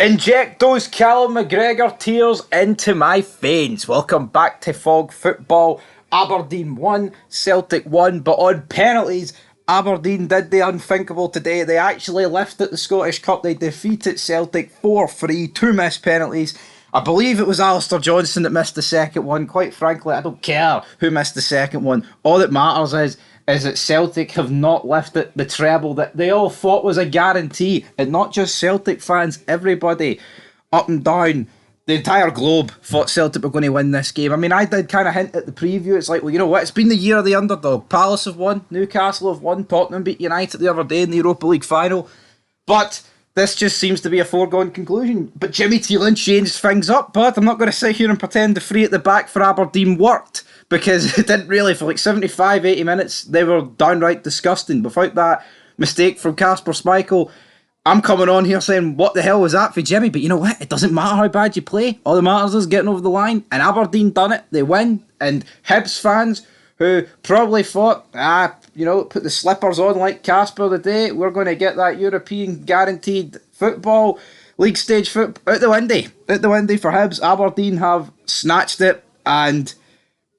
Inject those Callum McGregor tears into my veins. Welcome back to Fog Football. Aberdeen won, Celtic won, but on penalties, Aberdeen did the unthinkable today. They actually lifted the Scottish Cup. They defeated Celtic 4-3, two missed penalties. I believe it was Alistair Johnson that missed the second one. Quite frankly, I don't care who missed the second one. All that matters is that Celtic have not lifted the treble that they all thought was a guarantee. And not just Celtic fans, everybody up and down the entire globe thought Celtic were going to win this game. I mean, I did kind of hint at the preview. It's like, well, you know what? It's been the year of the underdog. Palace have won, Newcastle have won, Tottenham beat United the other day in the Europa League final. But this just seems to be a foregone conclusion. But Jimmy THELIN changed things up, but I'm not going to sit here and pretend the three at the back for Aberdeen worked, because it didn't really. For like 75, 80 minutes, they were downright disgusting. Without that mistake from Kasper Schmeichel, I'm coming on here saying, what the hell was that for Jimmy? But you know what? It doesn't matter how bad you play. All that matters is getting over the line. And Aberdeen done it. They win. And Hibs fans who probably thought, put the slippers on like Kasper today, we're going to get that European guaranteed football, league stage football, out the windy. Out the windy for Hibs. Aberdeen have snatched it. And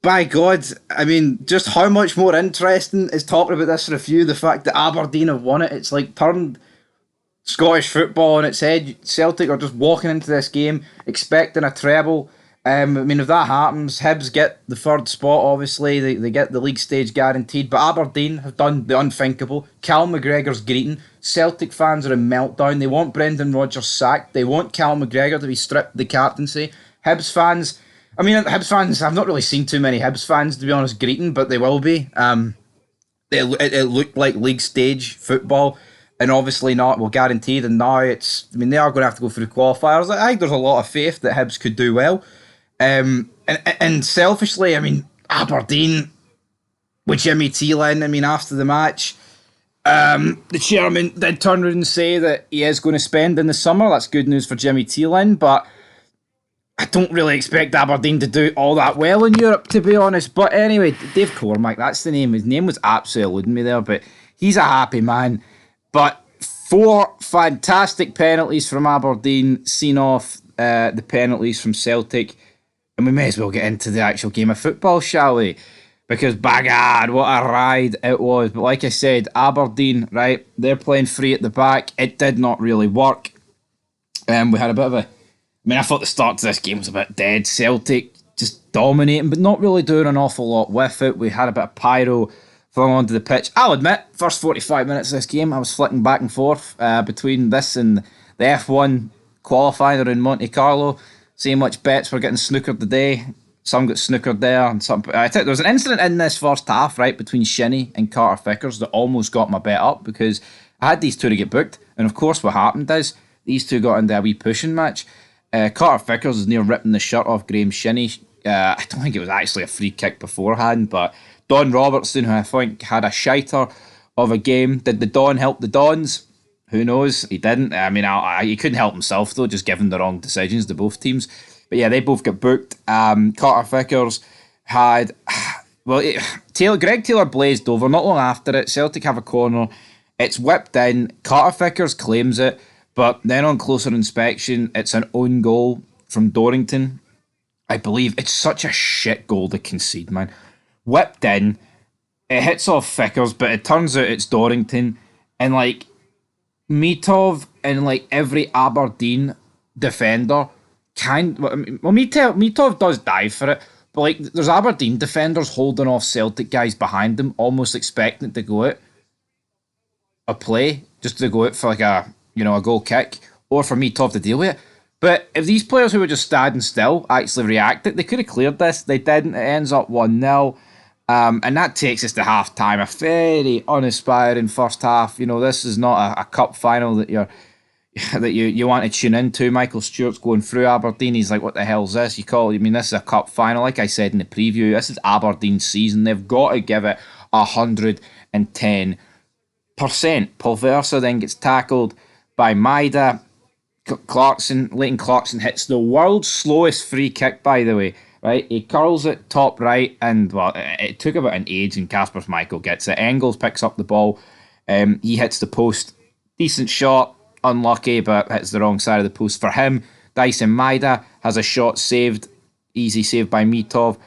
by God, I mean, just how much more interesting is talking about this review, the fact that Aberdeen have won it. It's like turned Scottish football on its head. Celtic are just walking into this game expecting a treble. I mean, if that happens, Hibs get the third spot, obviously. They get the league stage guaranteed. But Aberdeen have done the unthinkable. Callum McGregor's greeting. Celtic fans are in meltdown. They want Brendan Rodgers sacked. They want Callum McGregor to be stripped of the captaincy. Hibs fans, I've not really seen too many Hibs fans, to be honest, greeting, but they will be. It looked like league stage football, and obviously not, well, guaranteed, and now they are going to have to go through qualifiers. I think there's a lot of faith that Hibs could do well. And selfishly, I mean, Aberdeen with Jimmy THELIN, after the match, the chairman did turn around and say that he is going to spend in the summer. That's good news for Jimmy THELIN, but I don't really expect Aberdeen to do all that well in Europe, to be honest. But anyway, Dave Cormack, that's the name. His name was absolutely eluding me there, but he's a happy man. But 4 fantastic penalties from Aberdeen, seen off the penalties from Celtic. And we may as well get into the actual game of football, shall we? Because, by God, what a ride it was. But like I said, Aberdeen, right, they're playing free at the back. It did not really work. We had a bit of a... I thought the start to this game was a bit dead. Celtic just dominating, but not really doing an awful lot with it. We had a bit of pyro flung onto the pitch. I'll admit, first 45 minutes of this game, I was flicking back and forth between this and the F1 qualifying around Monte Carlo, seeing which bets were getting snookered today. Some got snookered there, and some. There was an incident in this first half, right, between Shinnie and Carter Vickers that almost got my bet up, because I had these two to get booked, and of course what happened is these two got into a wee pushing match. Carter Vickers is near ripping the shirt off Graham Shinnie. I don't think it was actually a free kick beforehand, but Don Robertson, who I think had a shiter of a game, did the Don help the Dons? Who knows? He didn't. He couldn't help himself, though, just given the wrong decisions to both teams. But yeah, they both got booked. Carter Vickers had... Greg Taylor blazed over. Not long after it, Celtic have a corner. It's whipped in. Carter Vickers claims it. But then on closer inspection, it's an own goal from Dorrington. I believe it's such a shit goal to concede, man. Whipped in. It hits off Vickers, but it turns out it's Dorrington. And, Mitov and, every Aberdeen defender Mitov does dive for it, but, there's Aberdeen defenders holding off Celtic guys behind them, almost expecting it to go out a play, just to go out for, a goal kick, or for Mitov to deal with it. But if these players who were just standing still actually reacted, they could have cleared this. They didn't. It ends up 1-0. And that takes us to half time. A very uninspiring first half. This is not a cup final that you want to tune into. Michael Stewart's going through Aberdeen. He's like, what the hell's this? This is a cup final. Like I said in the preview, this is Aberdeen's season. They've got to give it 110%. Paul Versa then gets tackled by Maida. Leighton Clarkson hits the world's slowest free kick, by the way. Right, he curls it top right, and it took about an age, and Kasper Schmeichel gets it. Engels picks up the ball, he hits the post, decent shot, unlucky, but hits the wrong side of the post for him. Dyson Maeda has a shot saved, easy save by Mitov.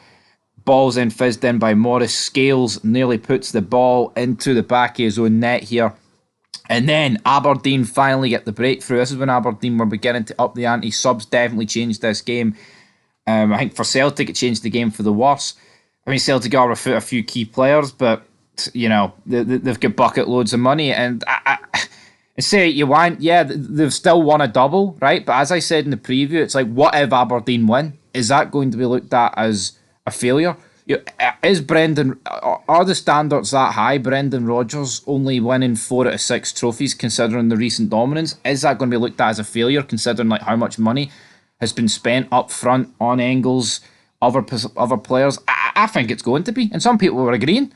Ball's then fizzed in by Morris. Scales nearly puts the ball into the back of his own net here. And then Aberdeen finally get the breakthrough. This is when Aberdeen were beginning to up the ante. Subs definitely changed this game. I think for Celtic, it changed the game for the worse. I mean, Celtic are without a few key players, but, you know, they've got bucket loads of money. And I say you want, yeah, they've still won a double, right? But as I said in the preview, it's like, what if Aberdeen win? Is that going to be looked at as a failure? Is Brendan, are the standards that high? Brendan Rodgers only winning 4 out of 6 trophies, considering the recent dominance. Is that going to be looked at as a failure, considering like how much money has been spent up front on Engels, other players? I think it's going to be, and some people were agreeing.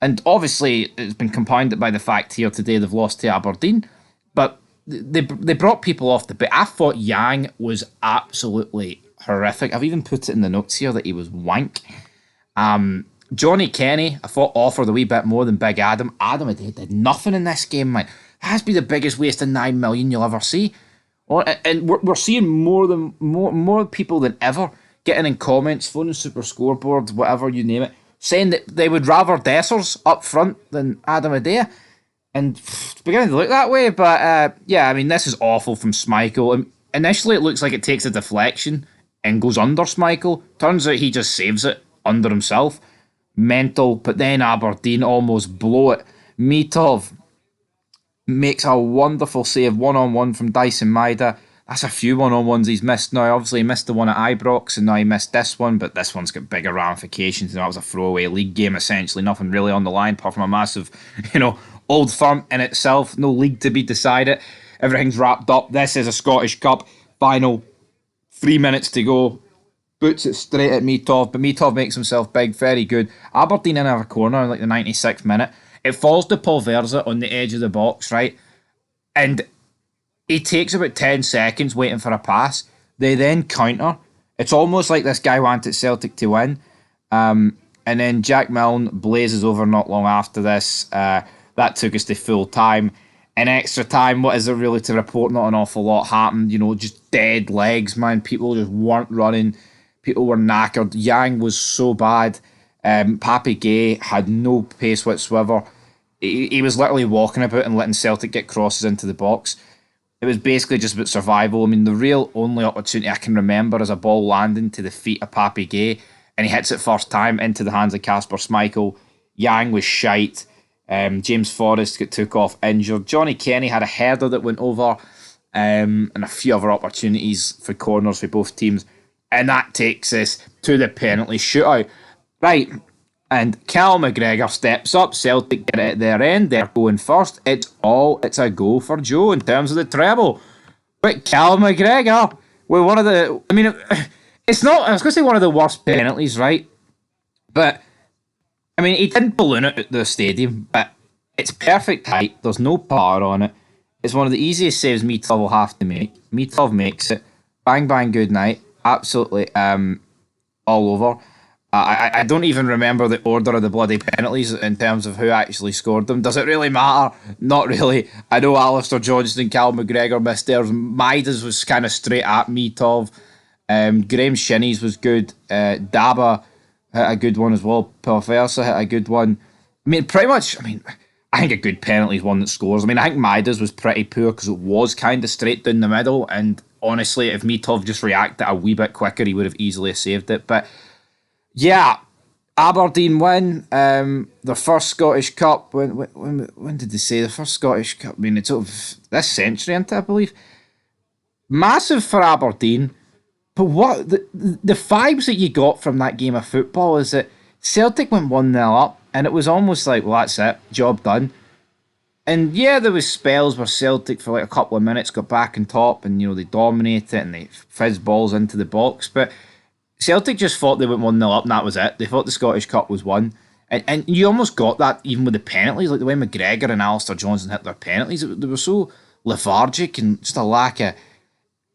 And obviously, it's been compounded by the fact here today they've lost to Aberdeen, but they brought people off the bit. I thought Yang was absolutely horrific. I've even put it in the notes here that he was wank. Johnny Kenny, I thought offered a wee bit more than Big Adam. Adam did nothing in this game, man. It has to be the biggest waste of 9 million you'll ever see. And we're seeing more people than ever getting in comments, phoning Super Scoreboard, whatever you name it, saying that they would rather Dessers up front than Adam Adea. And it's beginning to look that way, but yeah, I mean, this is awful from Schmeichel. Initially, it looks like it takes a deflection and goes under Schmeichel. Turns out he just saves it under himself. Mental, but then Aberdeen almost blow it. Mitov makes a wonderful save one-on-one from Dyson Maeda. That's a few one-on-ones he's missed now. Obviously, he missed the one at Ibrox, and now he missed this one, but this one's got bigger ramifications. That was a throwaway league game, essentially. Nothing really on the line, apart from a massive, Old Firm in itself. No league to be decided. Everything's wrapped up. This is a Scottish Cup final. 3 minutes to go. Boots it straight at Mitov, but Mitov makes himself big, very good. Aberdeen in a corner in like the 96th minute. It falls to Paul Verza on the edge of the box, right? And he takes about 10 seconds waiting for a pass. They then counter. It's almost like this guy wanted Celtic to win. And then Jack Milne blazes over not long after this. That took us to full time. In extra time, what is there really to report? Not an awful lot happened. Just dead legs, man. People just weren't running. People were knackered. Yang was so bad. Papi Gay had no pace whatsoever. He was literally walking about and letting Celtic get crosses into the box. It was basically just about survival. I mean, the real only opportunity I can remember is a ball landing to the feet of Papi Gay, and he hits it first time into the hands of Kasper Schmeichel. Yang was shite. James Forrest got took off injured. Johnny Kenny had a header that went over, and a few other opportunities for corners for both teams. And that takes us to the penalty shootout. Right, and Cal McGregor steps up. Celtic get it at their end. They're going first. It's a go for Joe in terms of the treble. But Cal McGregor, with one of the... I mean, it's not... I was going to say one of the worst penalties, right? But, I mean, he didn't balloon it at the stadium, but it's perfect height. There's no power on it. It's one of the easiest saves Mitov will have to make. Mitov makes it. Bang, bang, good night. Absolutely all over. I don't even remember the order of the bloody penalties in terms of who actually scored them. Does it really matter? Not really. I know Alistair Johnston, Cal McGregor missed theirs. Maida's was kind of straight at Mitov. Graham Shinnie's was good. Daba hit a good one as well. Perversa hit a good one. I mean, pretty much, I think a good penalty is one that scores. I think Maida's was pretty poor because it was kind of straight down the middle, and honestly, if Mitov just reacted a wee bit quicker, he would have easily saved it. But yeah, Aberdeen win. The first Scottish Cup. When did they say the first Scottish Cup? It's sort of this century, isn't it, I believe. Massive for Aberdeen. But what the vibes that you got from that game of football is that Celtic went 1-0 up, and it was almost like, well, that's it, job done. And yeah, there was spells where Celtic for like a couple of minutes got back on top, and they dominated it and they fizz balls into the box. But Celtic just thought they went 1-0 up and that was it. They thought the Scottish Cup was won. And you almost got that even with the penalties, like the way McGregor and Alistair Johnston hit their penalties. They were so lethargic and just a lack of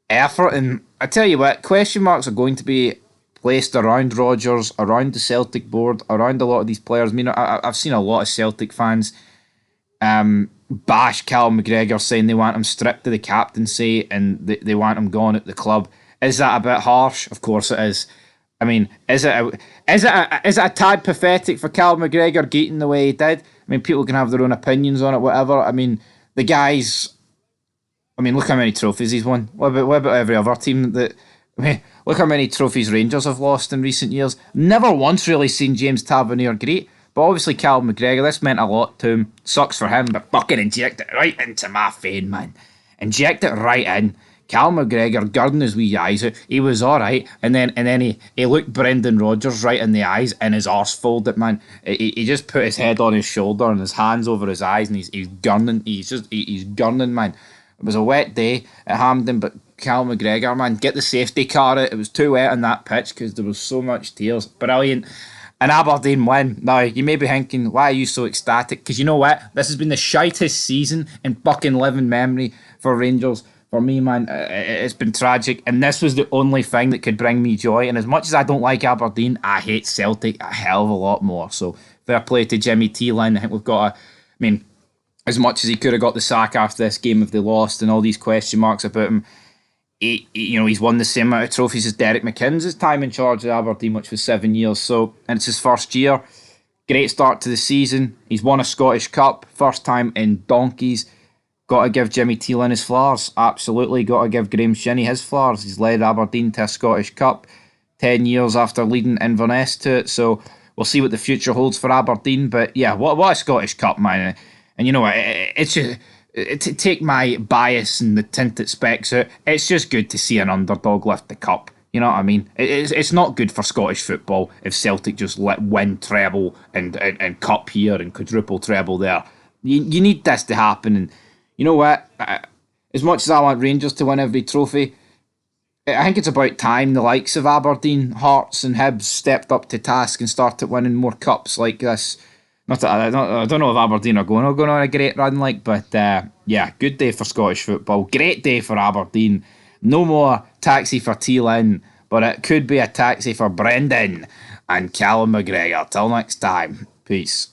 effort. And I tell you what, question marks are going to be placed around Rodgers, around the Celtic board, around a lot of these players. I've seen a lot of Celtic fans bash Callum McGregor, saying they want him stripped of the captaincy and they want him gone at the club. Is that a bit harsh? Of course it is. I mean, is it a tad pathetic for Callum McGregor getting the way he did? I mean, people can have their own opinions on it, whatever. I mean, the guy's. I mean, look how many trophies he's won. What about every other team that? I mean, look how many trophies Rangers have lost in recent years. Never once really seen James Tavernier great. But obviously, Callum McGregor, this meant a lot to him. Sucks for him, but fucking inject it right into my vein, man. Inject it right in. Callum McGregor, girding his wee eyes out, he was alright, and then he looked Brendan Rodgers right in the eyes, and his arse folded, man. He just put his head on his shoulder and his hands over his eyes, and he's gurning. He's gurning, man. It was a wet day at Hampden, but Callum McGregor, man, get the safety car out. It was too wet on that pitch because there was so much tears. Brilliant. An Aberdeen win. Now, you may be thinking, why are you so ecstatic? Because you know what? This has been the shitest season in fucking living memory for Rangers. For me, man, it's been tragic. And this was the only thing that could bring me joy. And as much as I don't like Aberdeen, I hate Celtic a hell of a lot more. So, fair play to Jimmy THELIN. I think we've got as much as he could have got the sack after this game if they lost and all these question marks about him, he's won the same amount of trophies as Derek McInnes' time in charge of Aberdeen, which was 7 years. So, and it's his first year. Great start to the season. He's won a Scottish Cup, first time in donkeys. Got to give Jimmy THELIN his flowers. Absolutely. Got to give Graeme Shinnie his flowers. He's led Aberdeen to a Scottish Cup 10 years after leading Inverness to it. So we'll see what the future holds for Aberdeen. But yeah, what a Scottish Cup, man. And you know what? It's just, to take my bias and the tinted specs out, it's just good to see an underdog lift the cup. You know what I mean? It's not good for Scottish football if Celtic just win treble and cup here and quadruple treble there. You need this to happen. And you know what? As much as I want Rangers to win every trophy, I think it's about time the likes of Aberdeen, Hearts and Hibs stepped up to task and started winning more cups like this. Not that, I don't know if Aberdeen are going on a great run, but yeah, good day for Scottish football. Great day for Aberdeen. No more taxi for THELIN, but it could be a taxi for Brendan and Callum McGregor. Till next time, peace.